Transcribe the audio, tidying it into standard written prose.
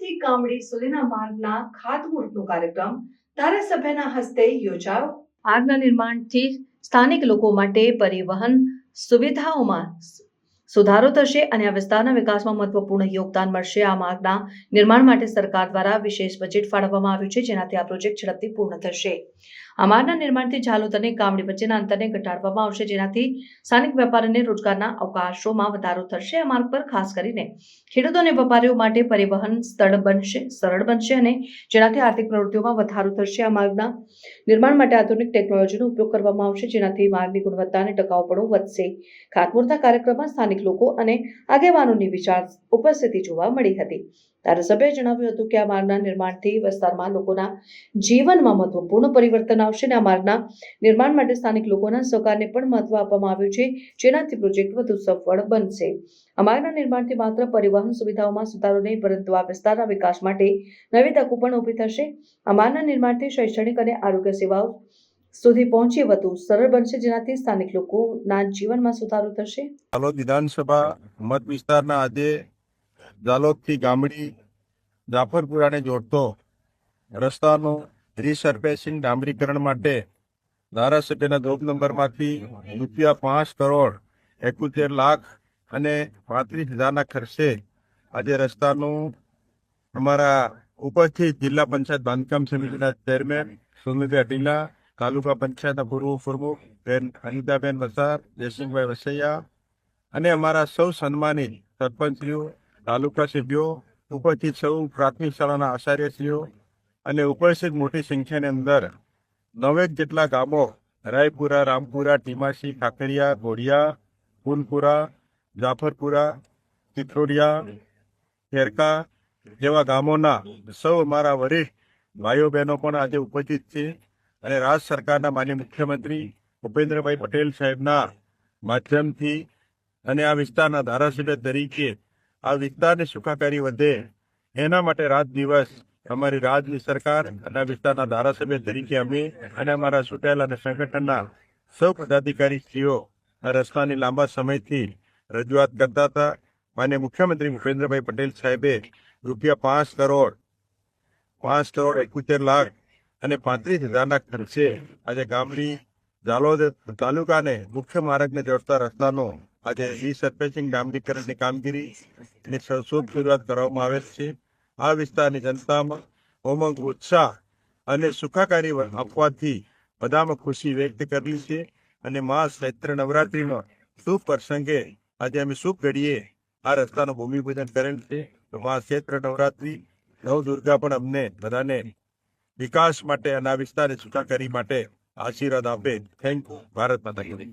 જાલોદથી કામડી સુધીના માર્ગના ખાતમુહૂર્તનો કાર્યક્રમ ધારાસભ્યના હસ્તે યોજાયો। માર્ગના નિર્માણથી સ્થાનિક લોકો માટે પરિવહન સુવિધાઓમાં સુધારો થશે અને આ વિસ્તારના વિકાસમાં મહત્વપૂર્ણ યોગદાન મળશે। આ માર્ગના નિર્માણ માટે સરકાર દ્વારા વિશેષ બજેટ ફાળવવામાં આવ્યું છે, જેનાથી આ પ્રોજેક્ટ ઝડપથી પૂર્ણ થશે। આ માર્ગના નિર્માણથી ઝાલોદ અને કામડી વચ્ચેના અંતરને ઘટાડવામાં આવશે, જેનાથી સ્થાનિક વેપાર અને રોજગારના અવકાશોમાં વધારો થશે। આ માર્ગ પર ખાસ કરીને ખેડૂતો અને વેપારીઓ માટે પરિવહન સરળ બનશે અને જેનાથી આર્થિક પ્રવૃત્તિઓમાં વધારો થશે। આ માર્ગના નિર્માણ માટે આધુનિક ટેકનોલોજીનો ઉપયોગ કરવામાં આવશે, જેનાથી માર્ગની ગુણવત્તા અને ટકાઉપણું વધશે। ખાતમુહૂર્તના કાર્યક્રમમાં સ્થાનિક લોકો અને આગેવાનોની વિશાળ ઉપસ્થિતિ જોવા મળી હતી। ધારાસભ્યએ જણાવ્યું હતું કે આ માર્ગના નિર્માણથી વિસ્તારમાં લોકોના જીવનમાં મહત્વપૂર્ણ પરિવર્તન આવશે અને આ માર્ગના નિર્માણ માટે સ્થાનિક લોકોના સહકારને પણ મહત્વ આપવામાં આવ્યું છે, જેનાથી પ્રોજેક્ટ વધુ સફળ બનશે। આ માર્ગના નિર્માણથી માત્ર પરિવહન સુવિધાઓમાં સુધારો નહીં, પરંતુ આ વિસ્તારના વિકાસ માટે નવી તકો પણ ઊભી થશે। આ માર્ગના નિર્માણથી શૈક્ષણિક અને આરોગ્ય સેવાઓ સુધી પહોંચી વધુ સરળ બનશે, જેનાથી સ્થાનિક લોકોના જીવનમાં સુધારો થશે। ઝાલોદ વિધાનસભા મત વિસ્તારના આજે ઝાલોદથી ગામડી જાફરપુરાને જોડતો રસ્તાનું રીસર્ફેસિંગ ડામરીકરણ માટે ધારાસભ્યના જોબ નંબરમાંથી ₹5,71,00,000 અને 35,000ના ખર્ચે આજે રસ્તાનું અમારા ઉપસ્થિત જિલ્લા પંચાયત બાંધકામ સમિતિના ચેરમેન સુમિતભાઈ અટીલા, તાલુકા પંચાયતના પૂર્વ પ્રમુખ બેન અનિતાબેન વસાર, જયસિંહભાઈ વસૈયા અને અમારા સૌ સન્માનિત સરપંચશ્રીઓ, તાલુકા સભ્યો, ઉપસ્થિત સૌ પ્રાથમિક શાળાના આચાર્યશ્રીઓ અને ઉપસ્થિત મોટી સંખ્યાની અંદર 9 જેટલા ગામો રાયપુરા, રામપુરા, ટીમાસી, ખાકરિયા, ઘોડિયા, ફૂલપુરા, જાફરપુરા, ચિત્રોડિયા, ખેરકા જેવા ગામોના સૌ અમારા વરિષ્ઠ ભાઈઓ બહેનો પણ આજે ઉપસ્થિત છે અને રાજ્ય સરકારના માનનીય મુખ્યમંત્રી ભૂપેન્દ્રભાઈ પટેલ સાહેબના માધ્યમથી અને આ વિસ્તારના ધારાસભ્ય તરીકે આ વિસ્તારની સુખાકારી વધે એના માટે રાત દિવસ અમારી રાજ્ય સરકાર અને આ વિસ્તારના ધારાસભ્ય તરીકે અમે અને અમારા ચૂંટાયેલા અને સંગઠનના સૌ પદાધિકારીશ્રીઓ આ રસ્તાની લાંબા સમયથી રજૂઆત કરતા હતા। માનનીય મુખ્યમંત્રી ભૂપેન્દ્રભાઈ પટેલ સાહેબે ₹5,71,00,000 અને 35,000ના ખર્ચે આજે ગામડી ઝાલોદ તાલુકાને મુખ્ય માર્ગને જોડતા રસ્તાનો આજે રીસર્ફેસિંગ ડામરીકરણની કામગીરીની શુભ શરૂઆત કરવામાં આવેલ છે। આ વિસ્તારની જનતામાં ઉમંગ, ઉત્સાહ અને સુખાકારી આપવાથી બધામાં ખુશી વ્યક્ત કરેલી છે અને મા ચૈત્ર નવરાત્રિનો શુભ પ્રસંગે આજે અમે શુભ ઘડીએ આ રસ્તાનું ભૂમિપૂજન કરેલ છે। તો મા ચૈત્ર નવરાત્રિ નવદુર્ગા પણ અમને બધાને વિકાસ માટે અને આ વિસ્તારની સુખાકારી માટે આશીર્વાદ આપે। Thank you. ભારત માતા કી જય।